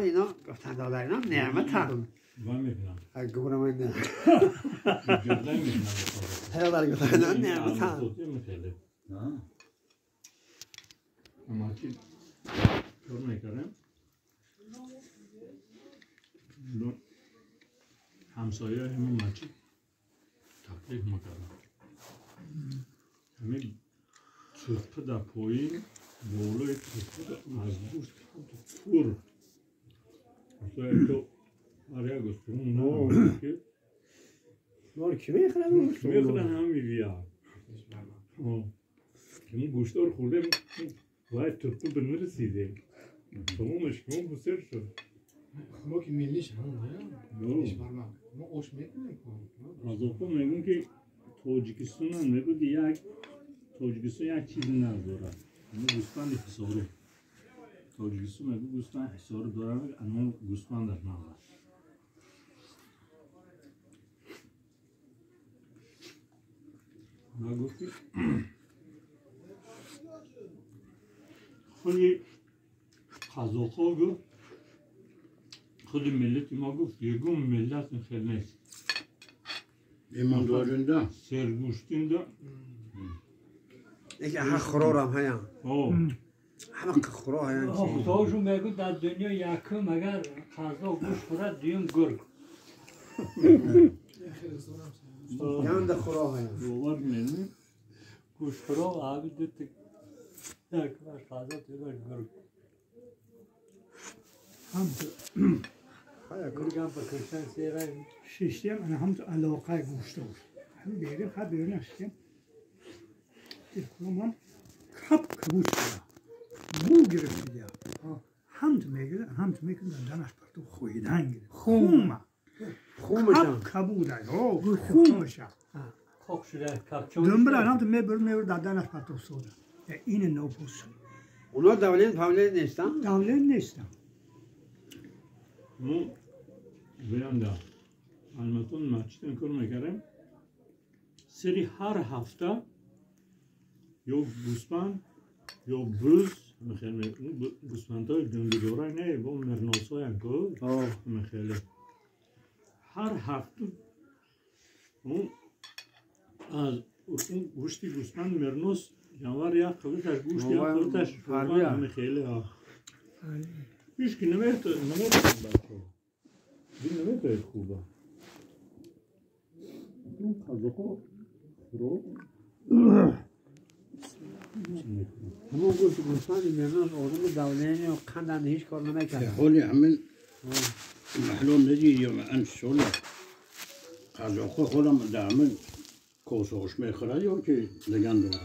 اینا گفتن دادر اینا نعمت هم من میبینم گورم این نه جدا میبینم هر گفتن اینا نعمت هم اما چی کار میکنم همسایه همون مچی تقلیق میکنم همین چرپه در پایین بالای چرپه از گوشت پر مثلا تو آره گفتم نه که مال کی میخرن کی میخرن هم میبیا که من گوشت رو خوردم باید چرپه به نرسیده تمامش کم بسر شد ما که میلیش همون میلیش برمک ما اوش میکنیم از اوپا میگون که تاجیکستان هم میگو یک تاجیکستان یک چیزی نداره اما گوسفند حساره تاجیکستان میگو گوسفند حساره داره اما گوسفند در نداره و گفتی خیلی قزاق‌ها گفت خیلی ملتی ما گفت یکم ملت خیلی نیست ایماندارنده سرگوشتنده یکی همه خرار هم هیم همه خرار هیم خداشون میگو در دنیا یکم اگر قضا گوش خورد دیم گرگ یعنی در خرار هیم باور می‌کنی گوش خورا و آبی دوت یک بار قضا دیگر گرگ گرگ هم بکشتن سیره شیشتیم انا هم تو علاقه گوشت بود هم بیریم خب بیرون نشتیم تلفنم هم کپ کبوش کرد بو گرفت دیا هم تو میگه دانش پرتو خویدن گرفت خومه خومشم کپ کبوده خومشم خوک شده کپچون دنبال هم تو میبر دانش پرتو سوده این نوپوس اونا دولت نیستن؟ دولت نیستم مو بیانده الماتون مچتن کار میکردم سری هر هفته یا گوسفند یا بز میخوام گوسفندهای دنگداره نه با مرناسای انکو میخوام هر هفته اون از اون گوشتی گوسفند مرناس جانور یا قبلش گوشت یا قبلش فرمان میخوام هیچ کی نمیتونه بچه این نمیتونه خوبه اون قضاقا رو همون گوسفند میرناس آدم دولتی و کندن هیچ کار نمیکنه حالی همین محلوم ندید یا من سوله قزاقا خودم دامن کوسوش میخوره یا که لگن داره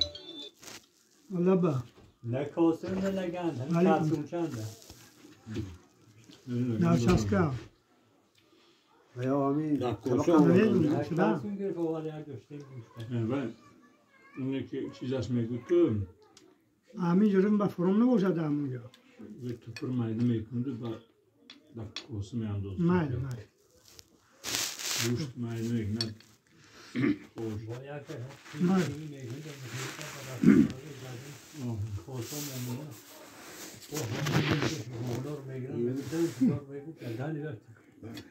الله با نه کاسه نه لگند هم کسون چنده نرچسکه یا همین کوسه نه کسون گرفت ولی هر داشته گوشته اونه که چیزش میگود که همین جرم با فرم نباشد همونجا یک توپر مایده میکنده و در کوسه میاندازد مایده گوشت مایده میکنه خوش باید که نه. این میگوید که خواسته میمونه و همین که مولا رو میگیرن میگوید که دانی وقتی